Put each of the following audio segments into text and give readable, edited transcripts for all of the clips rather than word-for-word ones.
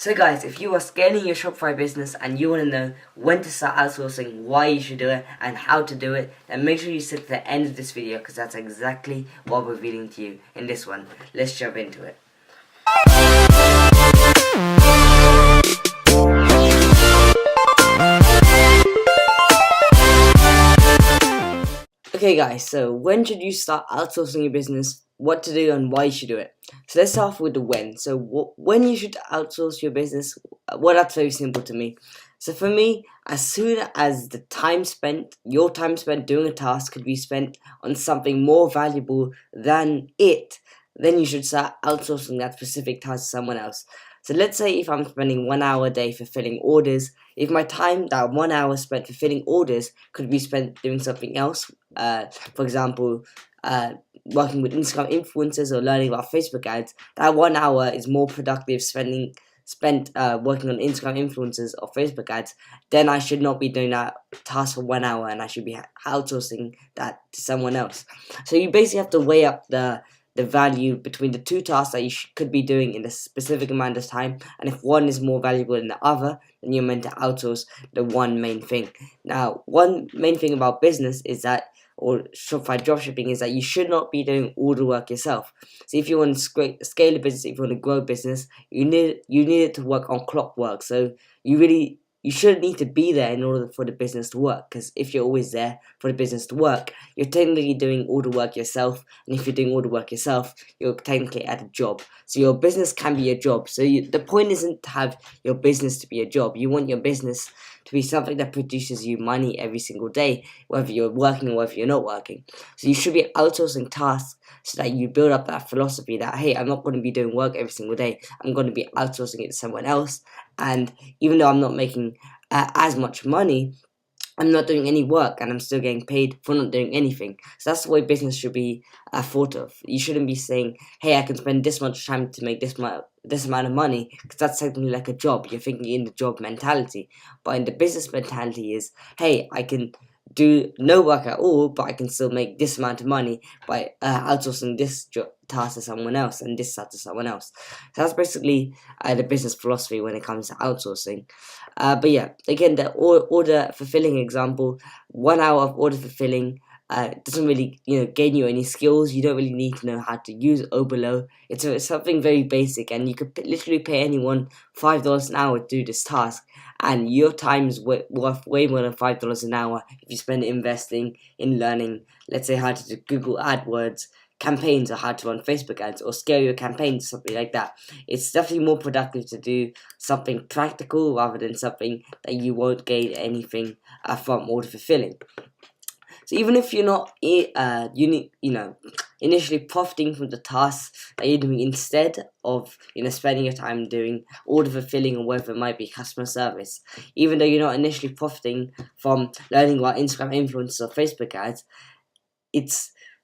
So guys, if you are scaling your Shopify business and you want to know when to start outsourcing, why you should do it, and how to do it, then make sure you sit to the end of this video because that's exactly what we're revealing to you in this one. Let's jump into it. Okay guys, so when should you start outsourcing your business, what to do and why you should do it? So let's start off with the when. So when you should outsource your business, well, that's very simple to me. So for me, as soon as your time spent doing a task could be spent on something more valuable than it, then you should start outsourcing that specific task to someone else. So let's say if I'm spending 1 hour a day fulfilling orders, if my time, that 1 hour spent fulfilling orders, could be spent doing something else, for example, working with Instagram influencers or learning about Facebook ads, that 1 hour is more productive spent working on Instagram influencers or Facebook ads, then I should not be doing that task for 1 hour and I should be outsourcing that to someone else. So you basically have to weigh up the value between the two tasks that you could be doing in a specific amount of time, and if one is more valuable than the other, then you're meant to outsource the one main thing. Now, one main thing about business is that, or Shopify Dropshipping, is that you should not be doing all the work yourself. So if you want to scale a business, if you want to grow a business, you need it to work on clockwork. So you shouldn't need to be there in order for the business to work, because if you're always there for the business to work, you're technically doing all the work yourself, and if you're doing all the work yourself, you're technically at a job. So your business can be a job. So the point isn't to have your business to be a job. You want your business to be something that produces you money every single day, whether you're working or whether you're not working. So you should be outsourcing tasks so that you build up that philosophy that, hey, I'm not going to be doing work every single day. I'm going to be outsourcing it to someone else. And even though I'm not making as much money, I'm not doing any work and I'm still getting paid for not doing anything. So that's the way business should be thought of. You shouldn't be saying, hey, I can spend this much time to make this amount of money, because that's technically like a job. You're thinking in the job mentality. But in the business mentality is, hey, I can do no work at all, but I can still make this amount of money by outsourcing this task to someone else and this task to someone else. So that's basically the business philosophy when it comes to outsourcing. But yeah, again, the order fulfilling example, 1 hour of order fulfilling doesn't really gain you any skills. You don't really need to know how to use Oberlo. It's something very basic, and you could literally pay anyone $5 an hour to do this task, and your time is worth way more than $5 an hour if you spend it investing in learning, let's say, how to do Google AdWords campaigns or how to run Facebook ads or scale your campaigns, something like that. It's definitely more productive to do something practical rather than something that you won't gain anything from order fulfilling. So even if you're not initially profiting from the tasks that you're doing, instead of spending your time doing order fulfilling or whatever it might be, customer service, even though you're not initially profiting from learning about Instagram influencers or Facebook ads,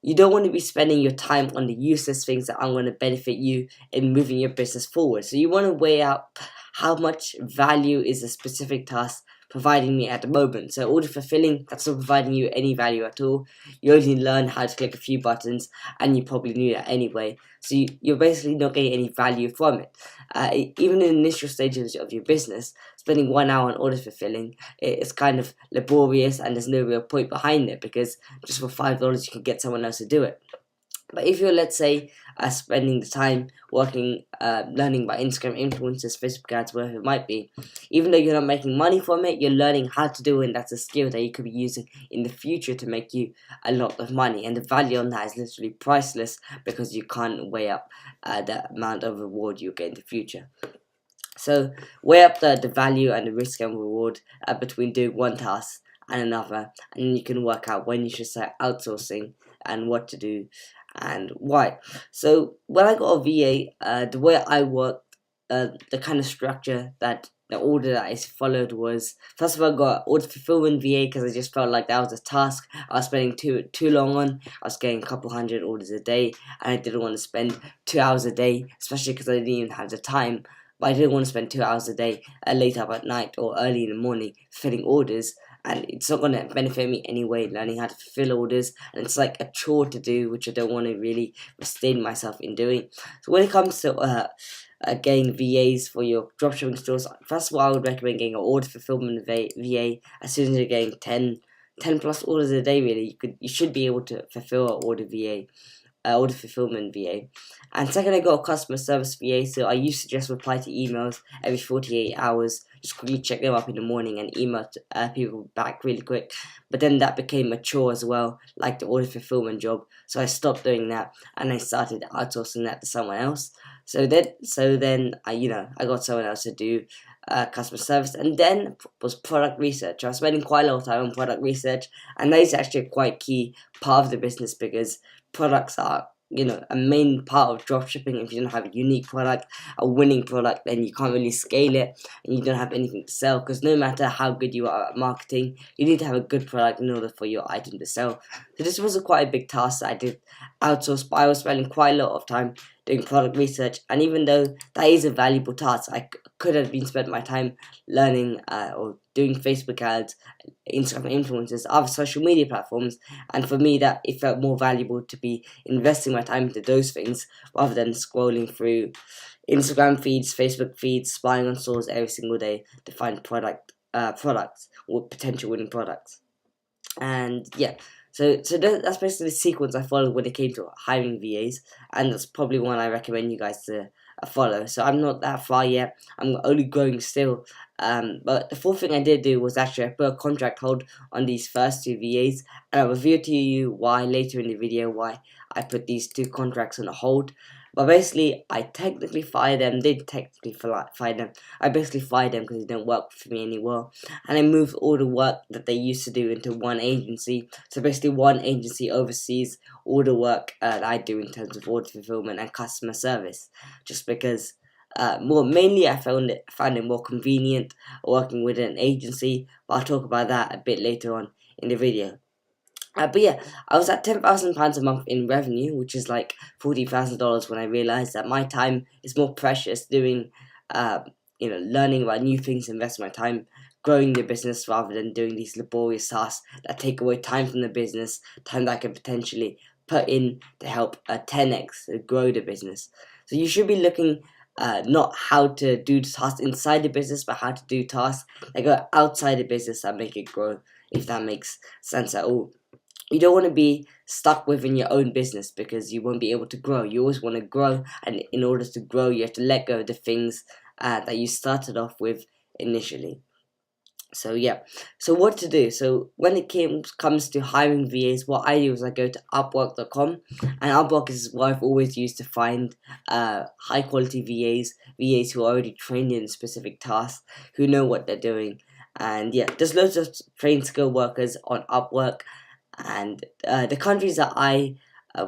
you don't want to be spending your time on the useless things that aren't going to benefit you in moving your business forward. So you want to weigh out how much value is a specific task providing me at the moment. So order fulfilling, that's not providing you any value at all. You only learn how to click a few buttons, and you probably knew that anyway. So you're basically not getting any value from it. Even in the initial stages of your business, spending 1 hour on order fulfilling, it's kind of laborious and there's no real point behind it, because just for $5 you can get someone else to do it. But if you're, let's say, spending the time working, learning about Instagram influencers, Facebook ads, whatever it might be, even though you're not making money from it, you're learning how to do it, and that's a skill that you could be using in the future to make you a lot of money. And the value on that is literally priceless, because you can't weigh up the amount of reward you get in the future. So weigh up the value and the risk and reward between doing one task and another, and then you can work out when you should start outsourcing and what to do and why. So when I got a VA, the way I worked, the kind of structure that the order that I followed was, first of all, I got order fulfillment VA because I just felt like that was a task I was spending too long on. I was getting a couple hundred orders a day, and I didn't want to spend 2 hours a day, especially because I didn't even have the time. But I didn't want to spend 2 hours a day late up at night or early in the morning filling orders, and it's not going to benefit me anyway, learning how to fulfill orders, and it's like a chore to do, which I don't want to really restrain myself in doing. So when it comes to getting VAs for your dropshipping stores, first of all, I would recommend getting an order fulfillment VA. As soon as you're getting 10 plus orders a day, really, you should be able to fulfill an order fulfillment VA. And second, I got a customer service VA, so I used to just reply to emails every 48 hours, just quickly check them up in the morning and email people back really quick. But then that became a chore as well, like the order fulfillment job, so I stopped doing that and I started outsourcing that to someone else. So then I got someone else to do customer service, and then was product research. I was spending quite a lot of time on product research, and that is actually a quite key part of the business because products are a main part of dropshipping. If you don't have a unique product, a winning product, then you can't really scale it and you don't have anything to sell, because no matter how good you are at marketing, you need to have a good product in order for your item to sell. So this was quite a big task that I did outsource, but I was spending quite a lot of time doing product research, and even though that is a valuable task, I could have been spent my time learning or doing Facebook ads, Instagram influencers, other social media platforms, and for me that it felt more valuable to be investing my time into those things rather than scrolling through Instagram feeds, Facebook feeds, spying on stores every single day to find products or potential winning products. And yeah, so that's basically the sequence I followed when it came to hiring VAs, and that's probably one I recommend you guys to follow. So I'm not that far yet. I'm only growing still. But the fourth thing I did do was actually I put a contract hold on these first two VAs, and I'll reveal to you why later in the video, why I put these two contracts on a hold. But basically, I technically fired them. Did technically fire them. I basically fired them because they don't work for me anymore, and I moved all the work that they used to do into one agency. So basically, one agency oversees all the work that I do in terms of order fulfillment and customer service. Just because, mainly I found it more convenient working with an agency. But I'll talk about that a bit later on in the video. But yeah, I was at £10,000 a month in revenue, which is like $40,000 when I realized that my time is more precious doing, learning about new things, investing my time growing the business rather than doing these laborious tasks that take away time from the business, time that I can potentially put in to help 10x grow the business. So you should be looking not how to do tasks inside the business, but how to do tasks that go outside the business that make it grow, if that makes sense at all. You don't want to be stuck within your own business because you won't be able to grow. You always want to grow, and in order to grow, you have to let go of the things that you started off with initially. So yeah, so what to do? So when it comes to hiring VAs, what I do is I go to Upwork.com, and Upwork is what I've always used to find high quality VAs who are already trained in specific tasks, who know what they're doing. And yeah, there's loads of trained skill workers on Upwork, and the countries that I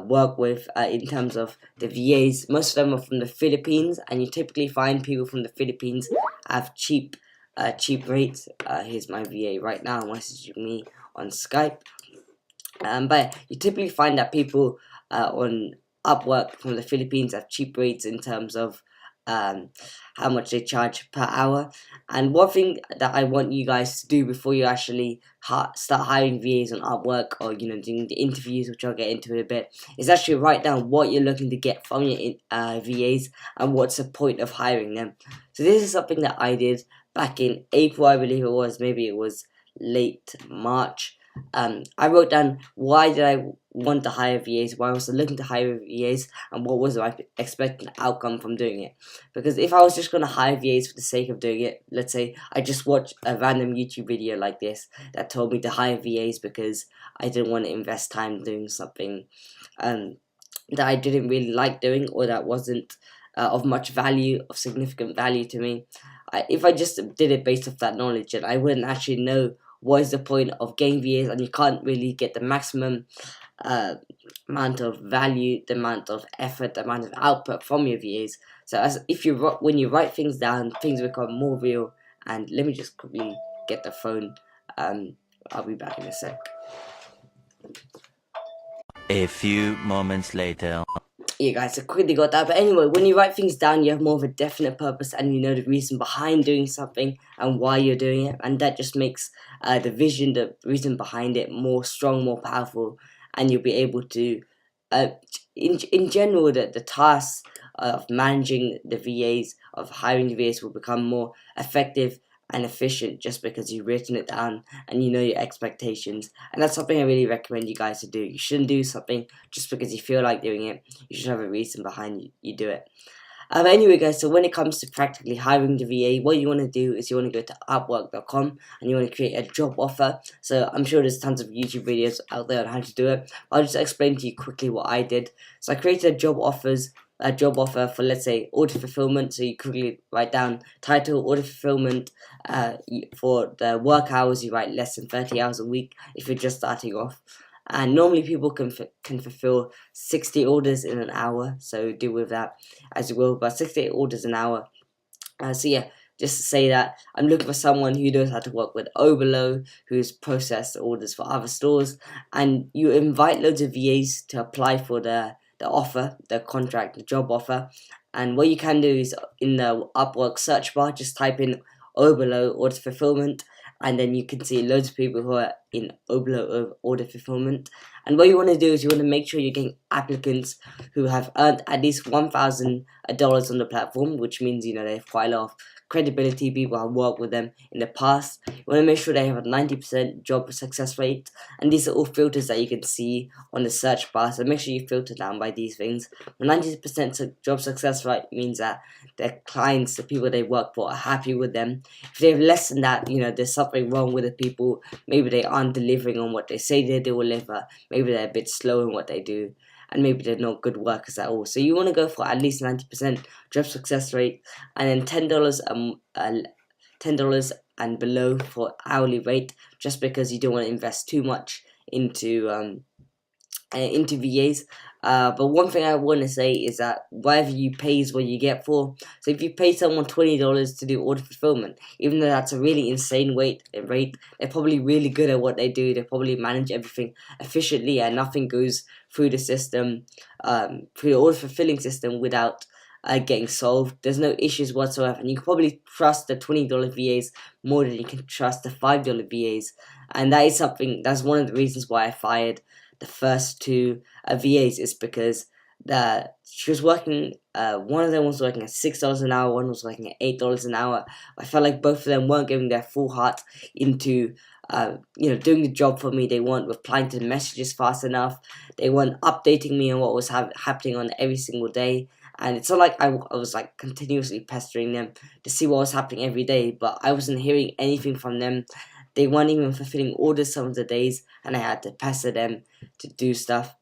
work with in terms of the VAs, most of them are from the Philippines, and you typically find people from the Philippines have cheap rates. Here's my VA right now messaging me on Skype. But you typically find that people on Upwork from the Philippines have cheap rates in terms of how much they charge per hour. And one thing that I want you guys to do before you actually start hiring VAs on Upwork, or doing the interviews, which I'll get into in a bit, is actually write down what you're looking to get from your VAs and what's the point of hiring them. So this is something that I did back in April, I believe it was. Maybe it was late March. I wrote down why did I want to hire VAs, why was I looking to hire VAs, and what was my expected outcome from doing it. Because if I was just going to hire VAs for the sake of doing it, let's say I just watched a random YouTube video like this that told me to hire VAs because I didn't want to invest time doing something that I didn't really like doing, or that wasn't of much value, of significant value to me. If I just did it based off that knowledge, and I wouldn't actually know what is the point of getting VAs, and you can't really get the maximum amount of value, the amount of effort, the amount of output from your VAs. So when you write things down, things become more real. And let me just quickly get the phone. I'll be back in a sec. A few moments later. Yeah, guys, I quickly got that. But anyway, when you write things down, you have more of a definite purpose, and you know the reason behind doing something and why you're doing it, and that just makes the vision, the reason behind it, more strong, more powerful, and you'll be able to, in general, the tasks of managing the VAs, of hiring the VAs, will become more effective and efficient just because you've written it down and you know your expectations. And that's something I really recommend you guys to do. You shouldn't do something just because you feel like doing it. You should have a reason behind you do it. Anyway, guys, so when it comes to practically hiring the VA, what you want to do is you want to go to upwork.com and you want to create a job offer. So I'm sure there's tons of YouTube videos out there on how to do it. I'll just explain to you quickly what I did. So I created a job offer for, let's say, order fulfillment. So you quickly write down title, order fulfillment. For the work hours, you write less than 30 hours a week if you're just starting off. And normally people can fulfill 60 orders in an hour, so deal with that as you will, but 68 orders an hour. So yeah, just to say that I'm looking for someone who knows how to work with Oberlo, who's processed orders for other stores, and you invite loads of VAs to apply for the offer, the contract, the job offer. And what you can do is in the Upwork search bar, just type in Oberlo order fulfillment, and then you can see loads of people who are in Oberlo order fulfillment. And what you want to do is you want to make sure you're getting applicants who have earned at least $1,000 on the platform, which means they have quite a lot of credibility. People have worked with them in the past. You want to make sure they have a 90% job success rate, and these are all filters that you can see on the search bar. So make sure you filter down by these things. 90% job success rate means that their clients, the people they work for, are happy with them. If they have less than that, there's something wrong with the people. Maybe they aren't delivering on what they say they deliver. Maybe they're a bit slow in what they do, and maybe they're not good workers at all. So you want to go for at least 90% job success rate, and then $10 and below for hourly rate, just because you don't want to invest too much into VAs. But one thing I want to say is that whatever you pay is what you get for. So if you pay someone $20 to do order fulfillment, even though that's a really insane rate, they're probably really good at what they do. They probably manage everything efficiently, and nothing goes through the system, through the order fulfilling system without getting solved. There's no issues whatsoever, and you can probably trust the $20 VAs more than you can trust the $5 VAs. And that's one of the reasons why I fired the first two VAs, is because she was working. One of them was working at $6 an hour. One was working at $8 an hour. I felt like both of them weren't giving their full heart into doing the job for me. They weren't replying to the messages fast enough. They weren't updating me on what was happening on every single day. And it's not like I was like continuously pestering them to see what was happening every day, but I wasn't hearing anything from them. They weren't even fulfilling orders some of the days, and I had to pester them to do stuff.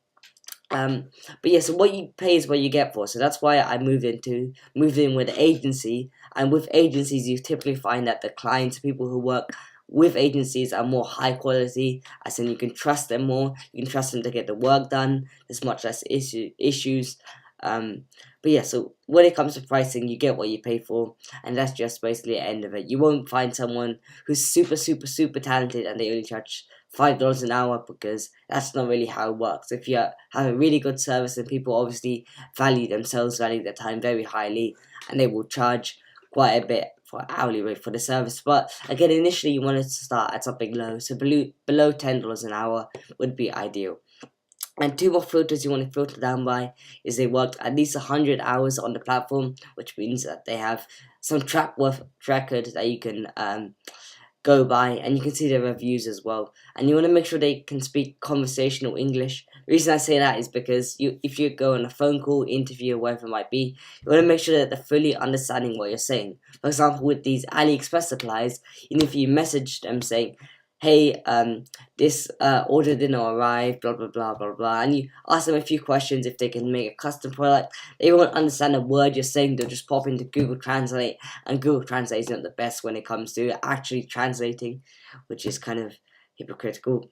But yeah, so what you pay is what you get for. So that's why I moved in with an agency. And with agencies, you typically find that the clients, people who work with agencies, are more high quality, as in you can trust them more. You can trust them to get the work done. There's much less issues. But yeah, so when it comes to pricing, you get what you pay for, and that's just basically the end of it. You won't find someone who's super, super, super talented and they only charge $5 an hour, because that's not really how it works. If you have a really good service, and people obviously value their time very highly, and they will charge quite a bit for hourly rate for the service. But again, initially you wanted to start at something low, so below $10 an hour would be ideal. And two more filters you want to filter down by is they worked at least 100 hours on the platform, which means that they have some record that you can go by, and you can see their reviews as well. And you want to make sure they can speak conversational English. The reason I say that is because if you go on a phone call, interview, or whatever it might be, you want to make sure that they're fully understanding what you're saying. For example, with these AliExpress supplies, even if you message them saying, hey, this order didn't arrive, blah, blah, blah, blah, blah, and you ask them a few questions if they can make a custom product, they won't understand a word you're saying. They'll just pop into Google Translate, and Google Translate is not the best when it comes to actually translating, which is kind of hypocritical.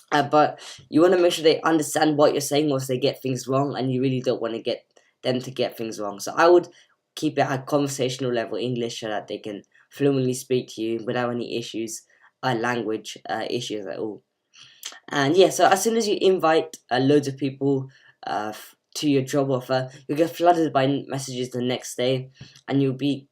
But you want to make sure they understand what you're saying, or if they get things wrong, and you really don't want to get them to get things wrong. So I would keep it at conversational level English, so that they can fluently speak to you without any language issues at all. And yeah, so as soon as you invite loads of people to your job offer, you'll get flooded by messages the next day, and you'll be,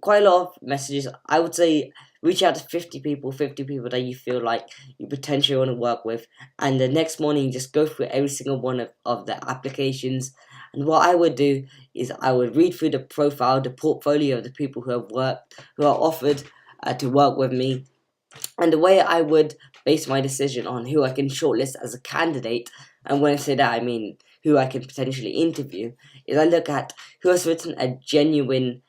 quite a lot of messages. I would say reach out to 50 people that you feel like you potentially want to work with, and the next morning just go through every single one of the applications And what I would do is I would read through the profile, the portfolio of the people who are offered to work with me. And the way I would base my decision on who I can shortlist as a candidate, and when I say that I mean who I can potentially interview, is I look at who has written a genuine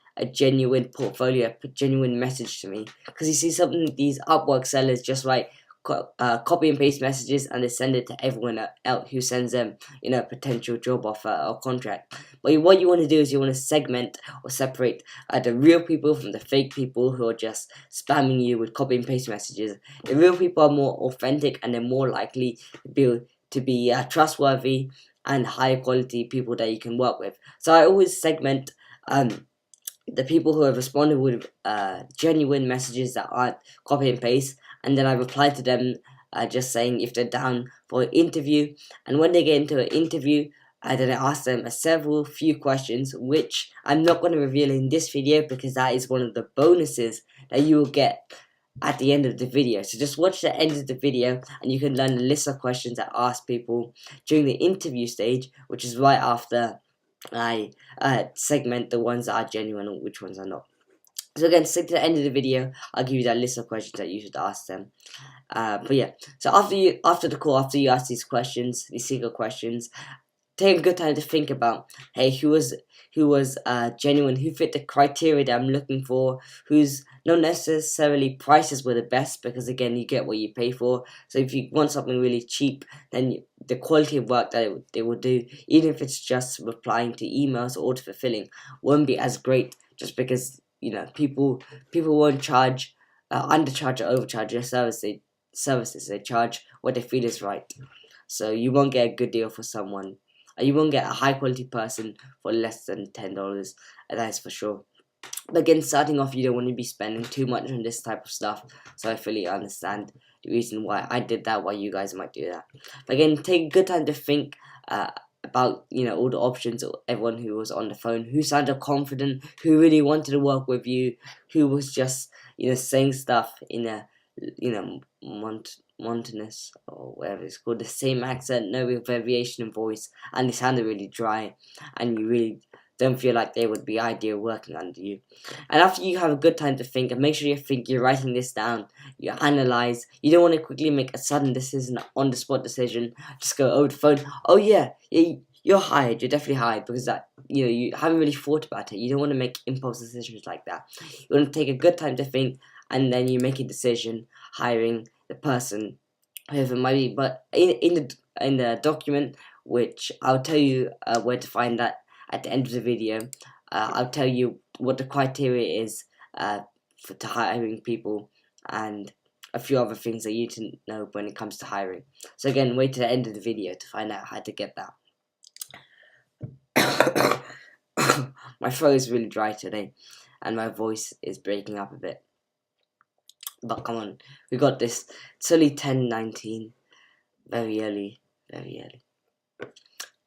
portfolio, a genuine message to me. Because you see, some of these Upwork sellers just write copy and paste messages and they send it to everyone else who sends them, a potential job offer or contract. But what you want to do is you want to segment or separate the real people from the fake people who are just spamming you with copy and paste messages. The real people are more authentic and they're more likely to be trustworthy and higher quality people that you can work with. So I always segment the people who have responded with genuine messages that aren't copy and paste, and then I reply to them just saying if they're down for an interview. And when they get into an interview, then I ask them few questions, which I'm not going to reveal in this video because that is one of the bonuses that you will get at the end of the video. So just watch the end of the video and you can learn a list of questions I ask people during the interview stage, which is right after I segment the ones that are genuine and which ones are not. So again, stick to the end of the video. I'll give you that list of questions that you should ask them. But yeah, so after the call, after you ask these questions, these secret questions, take a good time to think about, hey, who was genuine, who fit the criteria that I'm looking for, who's not necessarily prices were the best, because again, you get what you pay for. So if you want something really cheap, then the quality of work that they will do, even if it's just replying to emails or order fulfilling, won't be as great, just because people won't charge undercharge or overcharge their services. They charge what they feel is right. So you won't get a good deal for someone. You won't get a high quality person for less than $10, that is for sure. But again, starting off, you don't want to be spending too much on this type of stuff. So I fully understand the reason why I did that, why you guys might do that. But again, take a good time to think about all the options, everyone who was on the phone, who sounded confident, who really wanted to work with you, who was just saying stuff in a monotonous or whatever it's called, the same accent, no real variation in voice, and they sounded really dry, and you really don't feel like they would be ideal working under you. And after you have a good time to think, and make sure you're writing this down, you analyze. You don't want to quickly make a sudden decision, on the spot decision. Just go over the phone. Oh yeah, you're hired. You're definitely hired, because that you haven't really thought about it. You don't want to make impulse decisions like that. You want to take a good time to think, and then you make a decision hiring the person, whoever it might be. But in the document, which I'll tell you where to find that at the end of the video, I'll tell you what the criteria is to hiring people, and a few other things that you need to know when it comes to hiring. So again, wait to the end of the video to find out how to get that. My throat is really dry today, and my voice is breaking up a bit. But come on, we got this. It's only 10:19. Very early.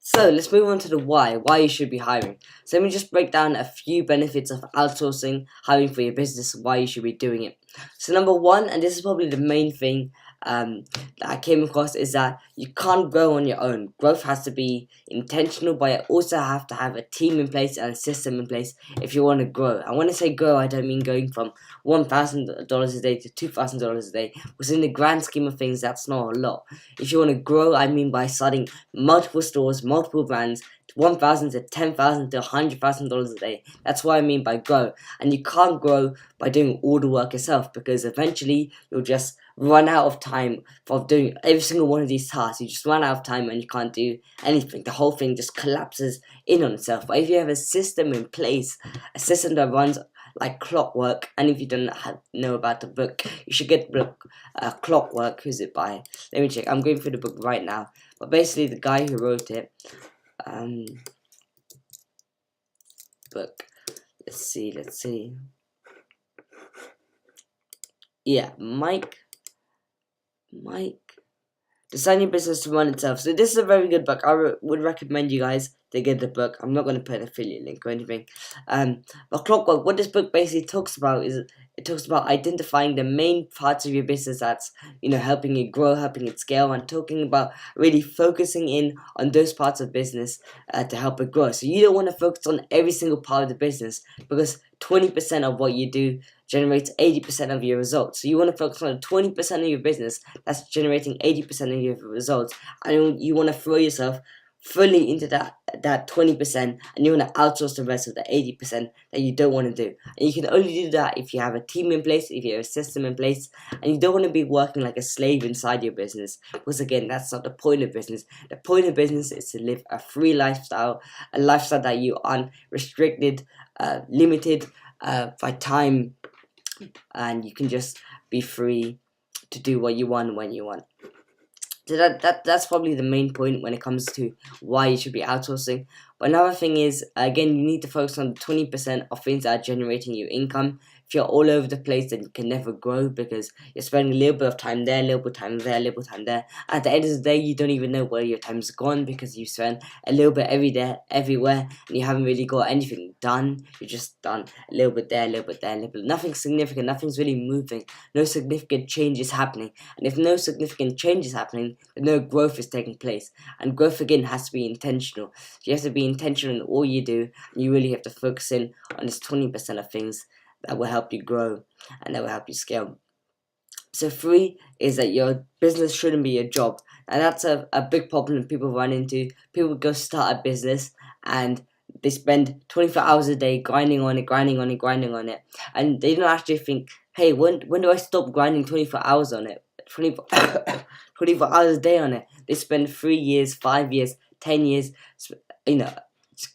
So let's move on to the why you should be hiring. So let me just break down a few benefits of outsourcing, hiring for your business, why you should be doing it. So number one, and this is probably the main thing that I came across, is that you can't grow on your own. Growth has to be intentional, but you also have to have a team in place and a system in place if you want to grow. And when I say grow, I don't mean going from $1,000 a day to $2,000 a day, because in the grand scheme of things, that's not a lot. If you want to grow, I mean by starting multiple stores, multiple brands, $1,000 to $10,000 to $100,000 a day. That's what I mean by grow. And you can't grow by doing all the work yourself, because eventually you'll just run out of time for doing every single one of these tasks. You just run out of time and you can't do anything. The whole thing just collapses in on itself. But if you have a system in place, a system that runs like clockwork, and if you don't know about the book, you should get the book Clockwork. Who's it by? Let me check. I'm going through the book right now. But basically, the guy who wrote it, book. Let's see. Yeah, Mike. Design your business to run itself. So this is a very good book. I would recommend you guys to get the book. I'm not going to put an affiliate link or anything. But Clockwork, what this book basically talks about it talks about identifying the main parts of your business that's, helping it grow, helping it scale, and talking about really focusing in on those parts of business to help it grow. So you don't want to focus on every single part of the business, because 20% of what you do generates 80% of your results. So you want to focus on 20% of your business that's generating 80% of your results, and you want to throw yourself fully into that 20%, and you want to outsource the rest of the 80% that you don't want to do. And you can only do that if you have a team in place, if you have a system in place, and you don't want to be working like a slave inside your business, because again, that's not the point of business. The point of business is to live a free lifestyle, a lifestyle that you aren't restricted, limited by time, and you can just be free to do what you want when you want. So that's probably the main point when it comes to why you should be outsourcing. But another thing is, again, you need to focus on the 20% of things that are generating you income. If you're all over the place, then you can never grow, because you're spending a little bit of time there, a little bit of time there, a little bit of time there. At the end of the day, you don't even know where your time's gone, because you spend a little bit everywhere, and you haven't really got anything done. You're just done a little bit there, a little bit there, a little bit. Nothing significant, nothing's really moving. No significant change is happening. And if no significant change is happening, then no growth is taking place. And growth, again, has to be intentional. So you have to be intentional in all you do, and you really have to focus in on this 20% of things that will help you grow and that will help you scale. So 3 is that your business shouldn't be your job. And that's a big problem people run into. People go start a business and they spend 24 hours a day grinding on it. And they don't actually think, hey, when do I stop grinding 24 hours on it? 24 hours a day on it. They spend 3 years, 5 years, 10 years,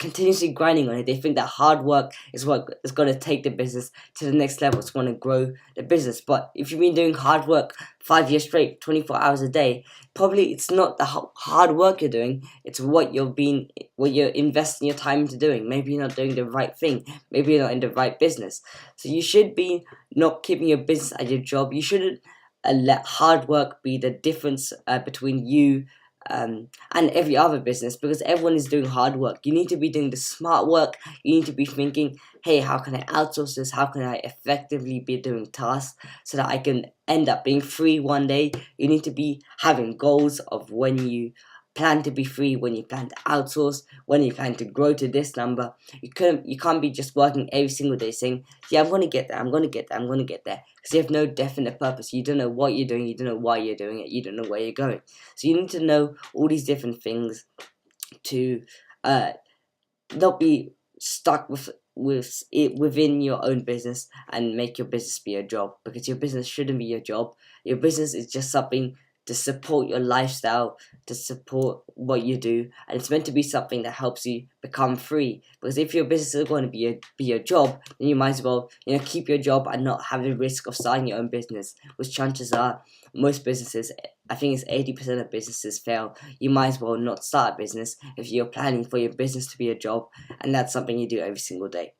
continuously grinding on it. They think that hard work is what is going to take the business to the next level. It's going to grow the business. But if you've been doing hard work 5 years straight, 24 hours a day, probably it's not the hard work you're doing. It's what you're investing your time into doing. Maybe you're not doing the right thing. Maybe you're not in the right business. So you should be not keeping your business as your job. You shouldn't let hard work be the difference between you and every other business, because everyone is doing hard work. You need to be doing the smart work. You need to be thinking, hey, how can I outsource this? How can I effectively be doing tasks so that I can end up being free one day? You need to be having goals of when you plan to be free, when you plan to outsource, when you plan to grow to this number. You can't be just working every single day saying, yeah, I'm going to get there, because you have no definite purpose. You don't know what you're doing, you don't know why you're doing it, you don't know where you're going. So you need to know all these different things to not be stuck with it within your own business and make your business be a job, because your business shouldn't be your job. Your business is just something to support your lifestyle, to support what you do, and it's meant to be something that helps you become free. Because if your business is going to be your job, then you might as well keep your job and not have the risk of starting your own business, which chances are most businesses, I think it's 80% of businesses, fail. You might as well not start a business if you're planning for your business to be a job, and that's something you do every single day.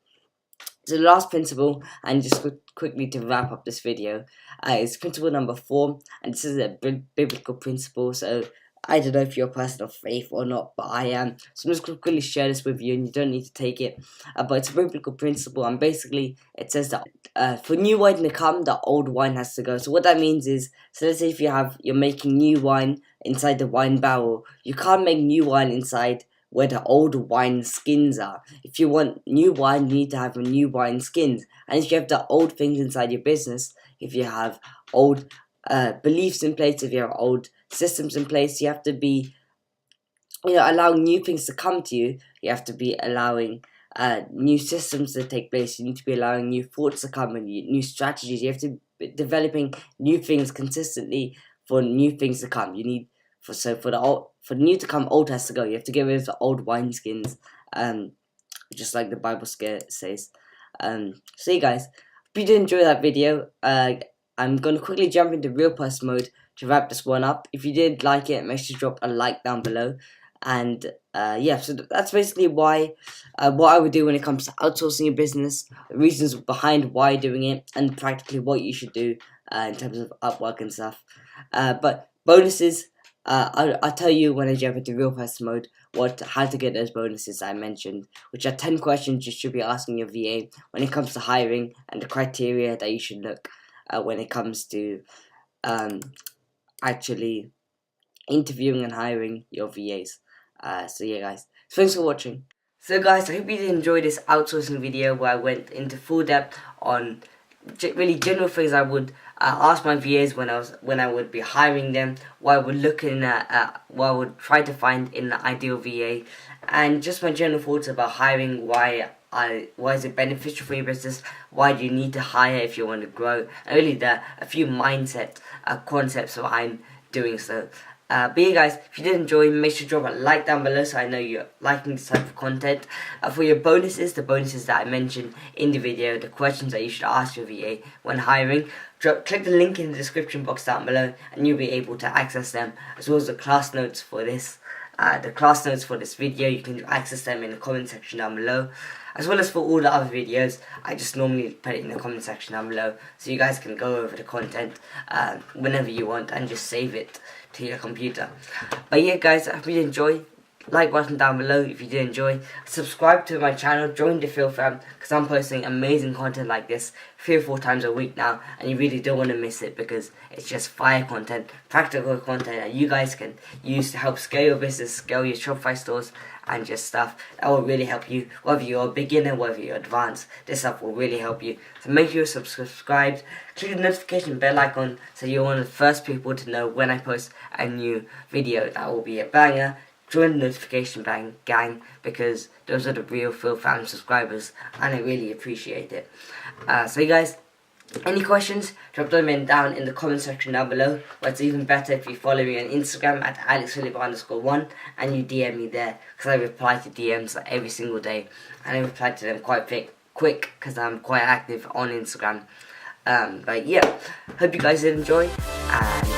So the last principle, and just quickly to wrap up this video, is principle number 4, and this is a biblical principle. So I don't know if you're a person of faith or not, but I am. So I'm just going to quickly share this with you, and you don't need to take it. But it's a biblical principle, and basically it says that for new wine to come, the old wine has to go. So what that means is, so let's say if you're making new wine inside the wine barrel, you can't make new wine inside where the old wine skins are. If you want new wine, you need to have new wine skins. And if you have the old things inside your business, if you have old beliefs in place, if you have old systems in place, you have to be allowing new things to come to you. You have to be allowing new systems to take place. You need to be allowing new thoughts to come and new strategies. You have to be developing new things consistently for new things to come. You need for the new to come, old has to go. You have to get rid of the old wineskins, just like the Bible says. So you guys, if you did enjoy that video, I'm gonna quickly jump into real person mode to wrap this one up. If you did like it, make sure to drop a like down below. And yeah, so that's basically why what I would do when it comes to outsourcing your business, the reasons behind why doing it, and practically what you should do in terms of Upwork and stuff. But bonuses. I'll tell you when I jump into real person mode how to get those bonuses I mentioned, which are 10 questions you should be asking your VA when it comes to hiring and the criteria that you should look when it comes to actually interviewing and hiring your VAs. So yeah, guys, thanks for watching. So guys, I hope you did enjoy this outsourcing video where I went into full depth on really general things I would ask my VAs when I would be hiring them, what I would look in what I would try to find in the ideal VA, and just my general thoughts about hiring. Why is it beneficial for your business? Why do you need to hire if you want to grow? And really, a few mindset concepts behind doing so. But yeah, guys, if you did enjoy, make sure to drop a like down below so I know you're liking this type of content. For your bonuses, the bonuses that I mentioned in the video, the questions that you should ask your VA when hiring, click the link in the description box down below and you'll be able to access them, as well as the class notes for this. The class notes for this video, you can access them in the comment section down below, as well as for all the other videos. I just normally put it in the comment section down below so you guys can go over the content whenever you want and just save it to your computer. But yeah, guys, I hope you enjoy. Like button down below if you did enjoy. Subscribe to my channel, join the Phil fam, because I'm posting amazing content like this 3 or 4 times a week now, and you really don't want to miss it because it's just fire content, practical content that you guys can use to help scale your business, scale your Shopify stores, and just stuff that will really help you, whether you're a beginner, whether you're advanced. This stuff will really help you. So make sure you're subscribed, click the notification bell icon so you're one of the first people to know when I post a new video. That will be a banger. Join the notification gang because those are the real Phil fam subscribers and I really appreciate it. So you guys, any questions, drop them down in the comment section down below. But it's even better if you follow me on Instagram at alexphilip_1 and you DM me there, because I reply to DMs like every single day and I reply to them quite quick because I'm quite active on Instagram. But yeah, hope you guys did enjoy, and